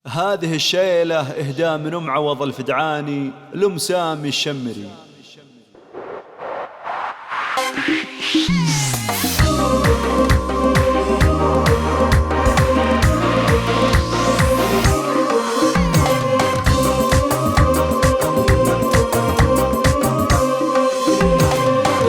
هذه الشيلة إهداء من أم عوض الفدعاني لأم سامي الشمري.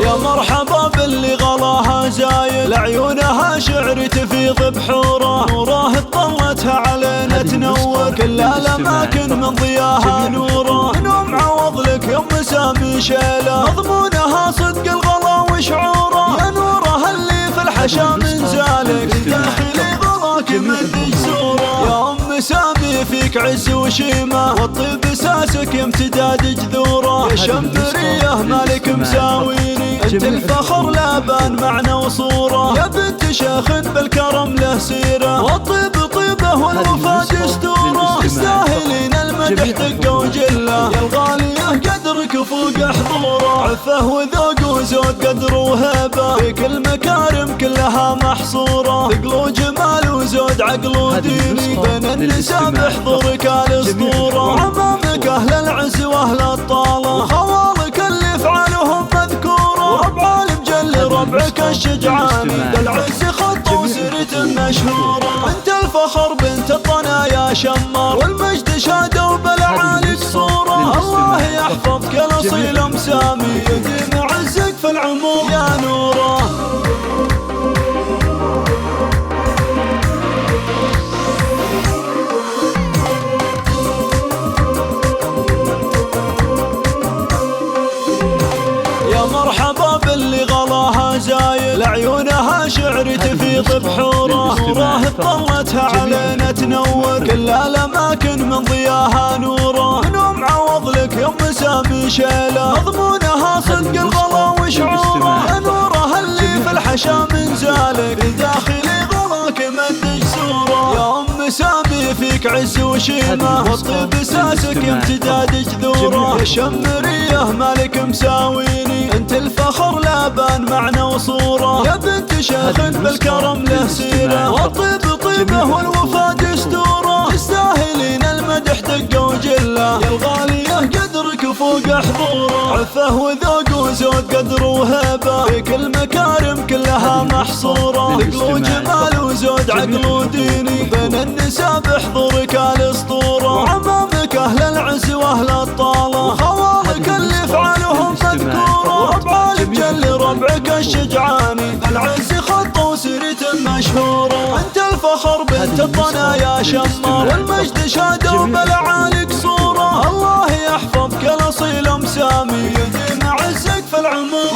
يا مرحبا باللي غلاها زايد، لعيونها شعر تفيض بحوره، نوره طلتها علينا تنور كل الأماكن من ضياها نوره. من أم عوض لك يا أم سامي شيلة، مضمونها صدق الغلا وشعوره، يا نورها اللي في الحشا من زالك، داخلي غلاك من جسوره. يا أم سامي فيك عز وشيمة، والطيب ساسك امتداد جذوره، يا شمرية مالك مساويني، انت الفخر لا بان معنى وصوره، يا بنت شيخ بالكرم له سيره، والطيب طيبه والوفا دستوره، تستاهلين المدح دقه وجله، يا الغاليه قدرك فوق حضوره، عفه وذوق وزود قدر وهيبه، فيك المكارم كلها محصوره، ثقل وجمال وزود عقل وديني، بين النساء بحضورك الاسطوره، عمامك اهل العز واهل الطاله، خوالك اللي افعالهم مذكوره، ربع المجل ربعك الشجعاني، بالعز خط وسيرة مشهوره، انت الفخر بنت الطنا يا شمار، والمجد شاده وبالعالي صوره، الله يحفظك الاصيل ام سامي، يديم عزك في العمر يا نوره. مرحبا باللي غلاها زايد، لعيونها شعر تفيض بحوره، نوره طلتها علينا تنور كل الأماكن من ضياها نوره. من أم عوض لك يا أم سامي شيلة، مضمونها صدق الغلا وشعوره، يا نورها اللي في الحشا من زالك، داخلي غلاك مد جسوره. يا أم سامي فيك عز وشيمة، والطيب ساسك امتداد جذوره، يا شمرية مالك مساويني، انت الفخر لا بان معنى وصوره، يا بنت شيخ بالكرم له سيره، والطيب طيبه والوفا دستوره، تستاهلين المدح دقه وجله، يا الغاليه قدرك فوق حضوره، عفه وذوق وزود قدر وهيبه، فيك المكارم كلها محصوره، ثقل وجمال وزود عقل وديني، بين النساء بحضورك الاسطوره، عمامك اهل العز واهل الطاله، خوالك اللي افعالهم مذكوره، ربع المجل ربعك الشجعاني، العز خط وسيرة مشهوره، انت الفخر بنت الطنا يا شمار، والمجد شاده وبالعالي صوره، الله يحفظك الاصيل ام سامي، يديم عزك في العمر